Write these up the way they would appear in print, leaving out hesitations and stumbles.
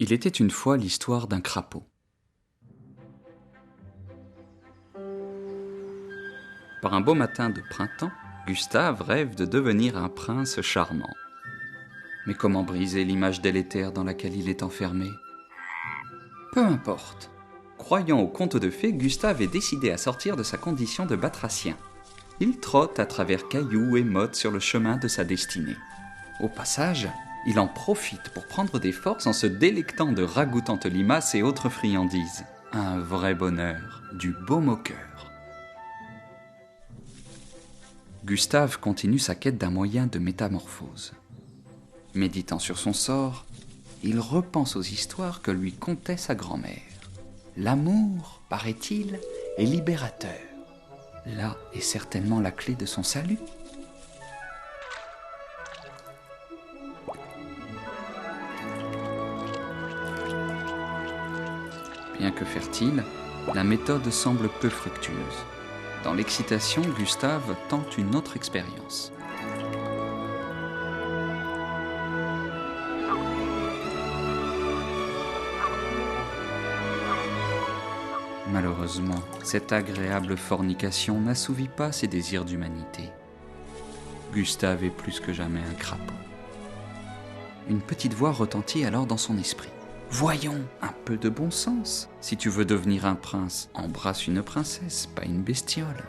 Il était une fois l'histoire d'un crapaud. Par un beau matin de printemps, Gustave rêve de devenir un prince charmant. Mais comment briser l'image délétère dans laquelle il est enfermé ? Peu importe. Croyant au conte de fées, Gustave est décidé à sortir de sa condition de batracien. Il trotte à travers cailloux et mottes sur le chemin de sa destinée. Au passage, il en profite pour prendre des forces en se délectant de ragoûtantes limaces et autres friandises. Un vrai bonheur, du baume au cœur. Gustave continue sa quête d'un moyen de métamorphose. Méditant sur son sort, il repense aux histoires que lui contait sa grand-mère. L'amour, paraît-il, est libérateur. Là est certainement la clé de son salut. Bien que fertile, la méthode semble peu fructueuse. Dans l'excitation, Gustave tente une autre expérience. Malheureusement, cette agréable fornication n'assouvit pas ses désirs d'humanité. Gustave est plus que jamais un crapaud. Une petite voix retentit alors dans son esprit. « Voyons, un peu de bon sens. Si tu veux devenir un prince, embrasse une princesse, pas une bestiole. »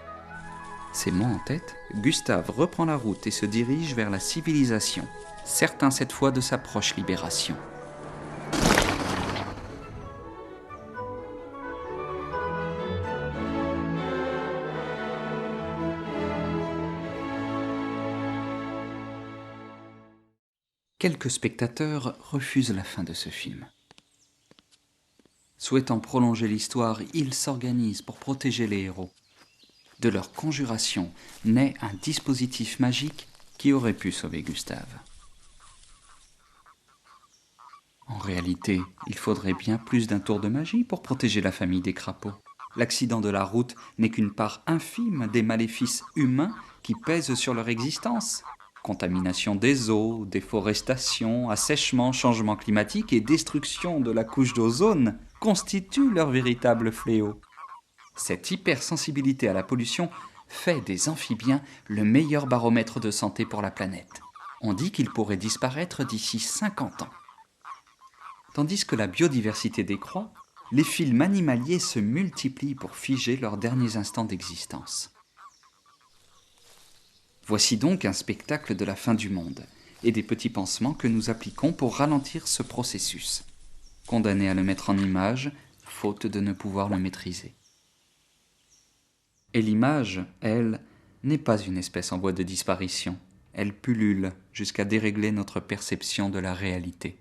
Ces mots en tête, Gustave reprend la route et se dirige vers la civilisation, certain cette fois de sa proche libération. Quelques spectateurs refusent la fin de ce film. Souhaitant prolonger l'histoire, ils s'organisent pour protéger les héros. De leur conjuration naît un dispositif magique qui aurait pu sauver Gustave. En réalité, il faudrait bien plus d'un tour de magie pour protéger la famille des crapauds. L'accident de la route n'est qu'une part infime des maléfices humains qui pèsent sur leur existence. Contamination des eaux, déforestation, assèchement, changement climatique et destruction de la couche d'ozone constituent leur véritable fléau. Cette hypersensibilité à la pollution fait des amphibiens le meilleur baromètre de santé pour la planète. On dit qu'ils pourraient disparaître d'ici 50 ans. Tandis que la biodiversité décroît, les films animaliers se multiplient pour figer leurs derniers instants d'existence. Voici donc un spectacle de la fin du monde, et des petits pansements que nous appliquons pour ralentir ce processus, condamnés à le mettre en image, faute de ne pouvoir le maîtriser. Et l'image, elle, n'est pas une espèce en voie de disparition. Elle pullule jusqu'à dérégler notre perception de la réalité.